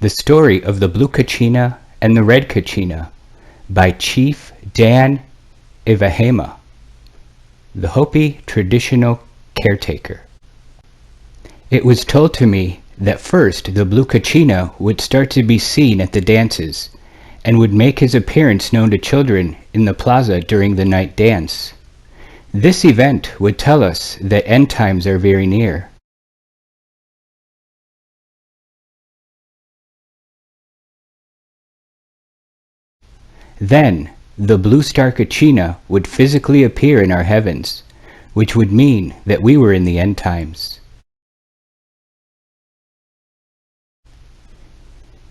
The Story of the Blue Kachina and the Red Kachina by Chief Dan Ivahema, the Hopi traditional caretaker. It was told to me that first the Blue Kachina would start to be seen at the dances and would make his appearance known to children in the plaza during the night dance. This event would tell us that end times are very near. Then, the blue star Kachina would physically appear in our heavens, which would mean that we were in the end times.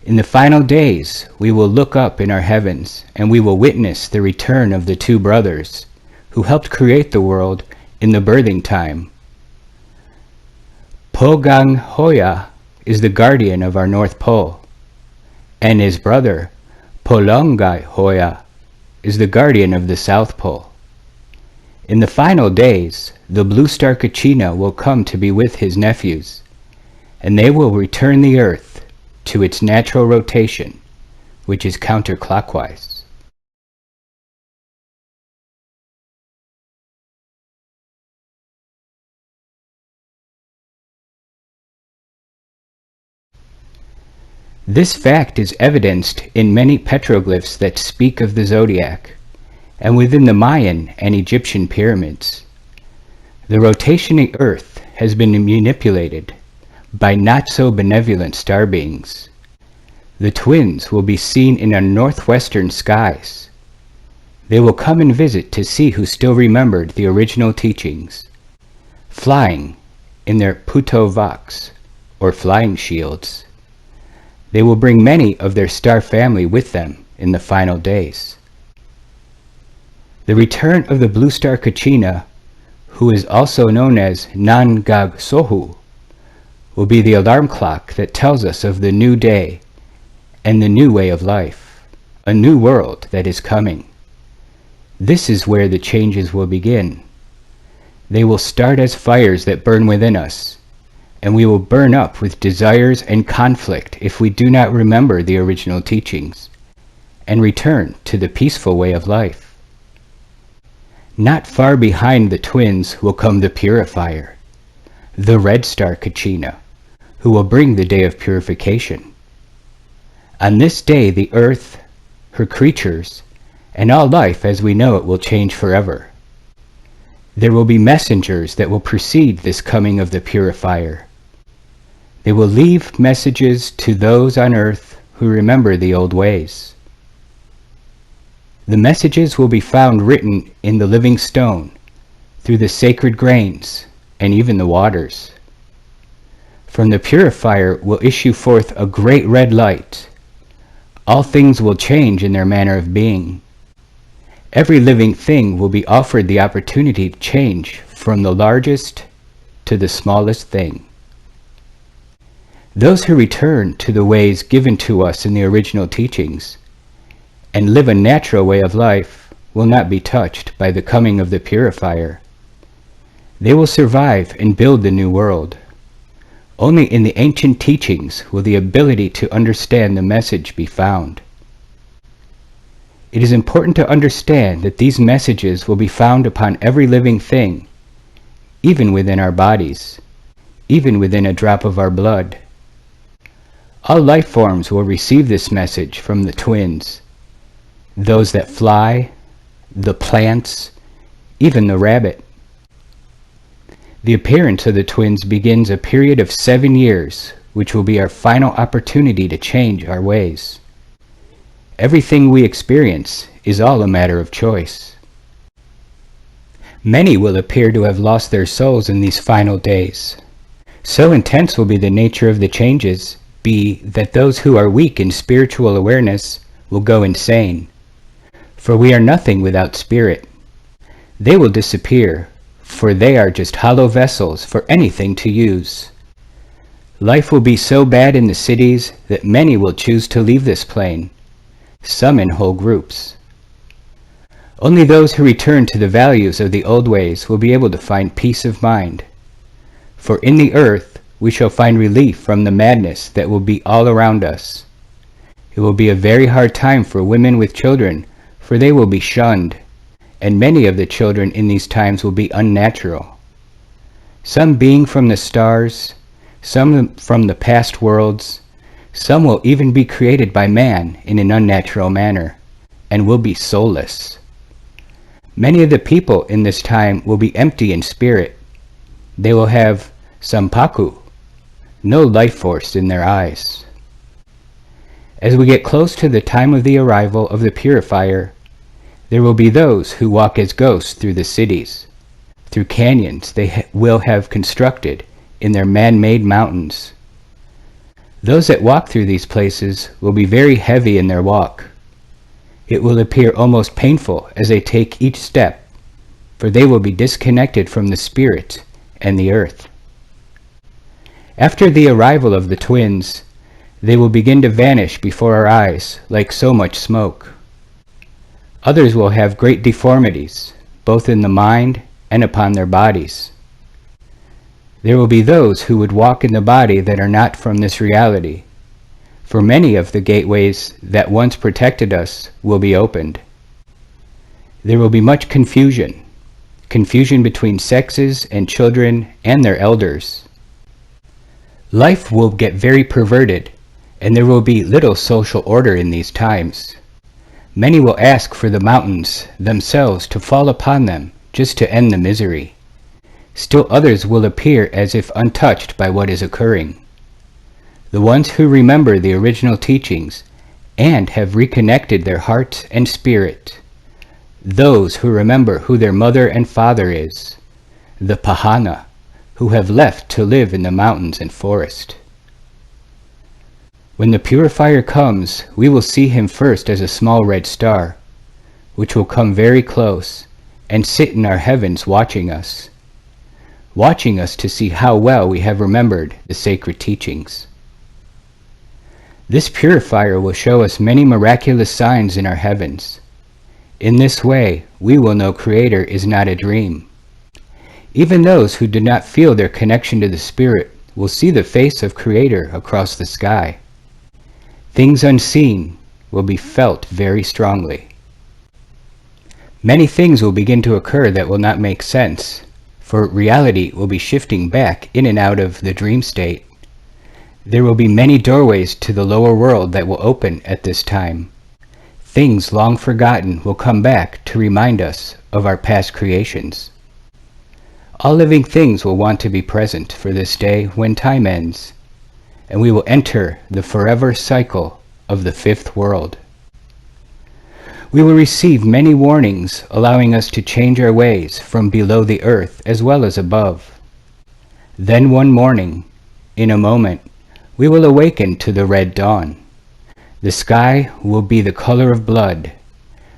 In the final days, we will look up in our heavens and we will witness the return of the two brothers who helped create the world in the birthing time. Pogang Hoya is the guardian of our North Pole, and his brother Polongai Hoya is the guardian of the South Pole. In the final days, the blue star Kachina will come to be with his nephews, and they will return the earth to its natural rotation, which is counterclockwise. This fact is evidenced in many petroglyphs that speak of the zodiac, and within the Mayan and Egyptian pyramids. The rotationing Earth has been manipulated by not-so-benevolent star beings. The twins will be seen in our northwestern skies. They will come and visit to see who still remembered the original teachings, flying in their Puto Vox, or flying shields. They will bring many of their star family with them in the final days. The return of the blue star Kachina, who is also known as Nangag Sohu, will be the alarm clock that tells us of the new day and the new way of life, a new world that is coming. This is where the changes will begin. They will start as fires that burn within us, and we will burn up with desires and conflict if we do not remember the original teachings and return to the peaceful way of life. Not far behind the twins will come the purifier, the red star Kachina, who will bring the day of purification. On this day, the earth, her creatures, and all life as we know it will change forever. There will be messengers that will precede this coming of the purifier. They will leave messages to those on earth who remember the old ways. The messages will be found written in the living stone, through the sacred grains, and even the waters. From the purifier will issue forth a great red light. All things will change in their manner of being. Every living thing will be offered the opportunity to change from the largest to the smallest thing. Those who return to the ways given to us in the original teachings and live a natural way of life will not be touched by the coming of the purifier. They will survive and build the new world. Only in the ancient teachings will the ability to understand the message be found. It is important to understand that these messages will be found upon every living thing, even within our bodies, even within a drop of our blood. All life forms will receive this message from the twins, those that fly, the plants, even the rabbit. The appearance of the twins begins a period of 7 years, which will be our final opportunity to change our ways. Everything we experience is all a matter of choice. Many will appear to have lost their souls in these final days. So intense will be the nature of the changes that those who are weak in spiritual awareness will go insane. For we are nothing without spirit. They will disappear, for they are just hollow vessels for anything to use. Life will be so bad in the cities that many will choose to leave this plane, some in whole groups. Only those who return to the values of the old ways will be able to find peace of mind. For in the earth we shall find relief from the madness that will be all around us. It will be a very hard time for women with children, for they will be shunned, and many of the children in these times will be unnatural. Some being from the stars, some from the past worlds, some will even be created by man in an unnatural manner, and will be soulless. Many of the people in this time will be empty in spirit. They will have sampaku, no life force in their eyes. As we get close to the time of the arrival of the purifier, there will be those who walk as ghosts through the cities, through canyons they will have constructed in their man-made mountains. Those that walk through these places will be very heavy in their walk. It will appear almost painful as they take each step, for they will be disconnected from the spirit and the earth. After the arrival of the twins, they will begin to vanish before our eyes like so much smoke. Others will have great deformities, both in the mind and upon their bodies. There will be those who would walk in the body that are not from this reality, for many of the gateways that once protected us will be opened. There will be much confusion between sexes and children and their elders. Life will get very perverted, and there will be little social order in these times. Many will ask for the mountains themselves to fall upon them just to end the misery. Still others will appear as if untouched by what is occurring. The ones who remember the original teachings and have reconnected their heart and spirit, those who remember who their mother and father is, the Pahana, who have left to live in the mountains and forest. When the purifier comes, we will see him first as a small red star, which will come very close and sit in our heavens watching us to see how well we have remembered the sacred teachings. This purifier will show us many miraculous signs in our heavens. In this way, we will know Creator is not a dream. Even those who do not feel their connection to the Spirit will see the face of Creator across the sky. Things unseen will be felt very strongly. Many things will begin to occur that will not make sense, for reality will be shifting back in and out of the dream state. There will be many doorways to the lower world that will open at this time. Things long forgotten will come back to remind us of our past creations. All living things will want to be present for this day when time ends, and we will enter the forever cycle of the fifth world. We will receive many warnings allowing us to change our ways from below the earth as well as above. Then one morning, in a moment, we will awaken to the red dawn. The sky will be the color of blood.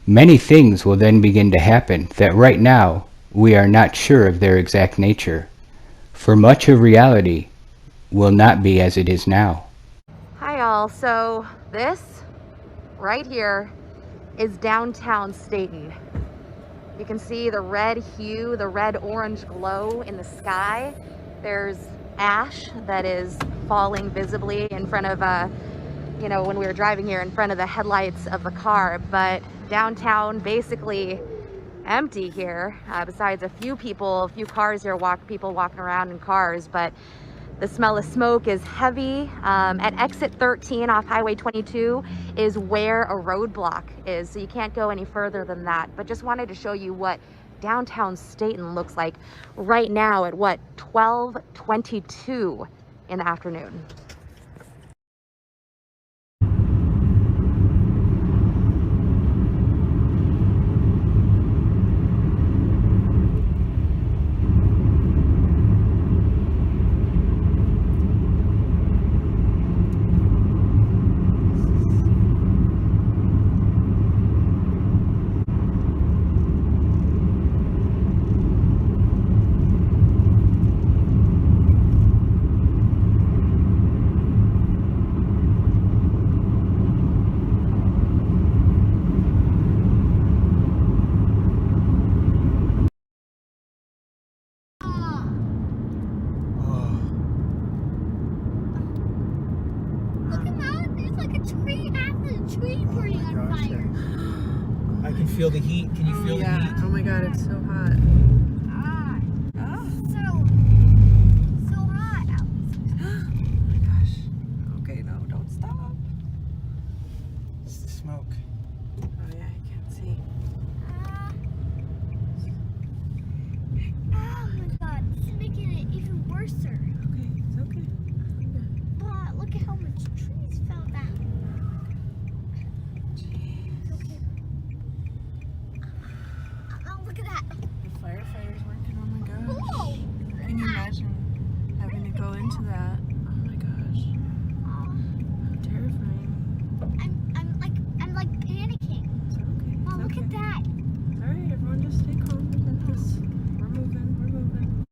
Many things will then begin to happen that right now we are not sure of their exact nature, for much of reality will not be as it is now. Hi all, so this right here is downtown Stayton. You can see the red hue, the red-orange glow in the sky. There's ash that is falling visibly in front of, when we were driving here, in front of the headlights of the car. But downtown basically empty here, besides a few cars here, people walking around in cars, but the smell of smoke is heavy. At exit 13 off Highway 22 is where a roadblock is, so you can't go any further than that. But just wanted to show you what downtown Stayton looks like right now at 12:22 in the afternoon. feel the heat? Can you feel the heat? Oh my god, it's so hot. So hot. Oh my gosh. Okay, no, don't stop. It's the smoke. Oh yeah, I can't see. Oh my god, this is making it even worse. Okay, it's okay. But look at how much trees fell down. Jeez. Okay. Oh, look at that. The firefighter's working, oh my gosh. Whoa. Can you imagine having to go into that? Oh my gosh. Oh, How terrifying. I'm like panicking. It's okay. Mom, It's look okay. at that. Alright, everyone just stay calm. We got this. We're moving, we're moving.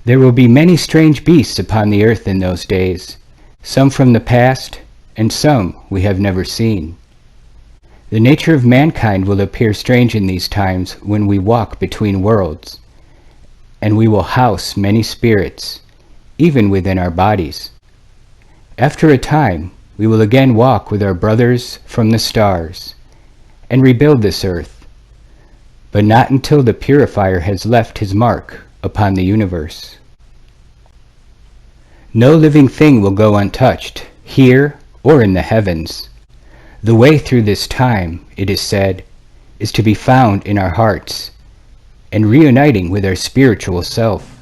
There will be many strange beasts upon the earth in those days, some from the past, and some we have never seen. The nature of mankind will appear strange in these times when we walk between worlds, and we will house many spirits, even within our bodies. After a time, we will again walk with our brothers from the stars, and rebuild this earth, but not until the purifier has left his mark upon the universe. No living thing will go untouched, here or in the heavens. The way through this time, it is said, is to be found in our hearts, and reuniting with our spiritual self,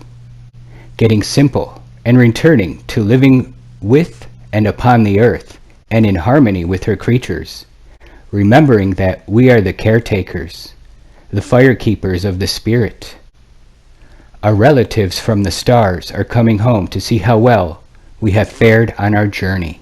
getting simple and returning to living with and upon the earth, and in harmony with her creatures, remembering that we are the caretakers, the firekeepers of the spirit. Our relatives from the stars are coming home to see how well we have fared on our journey.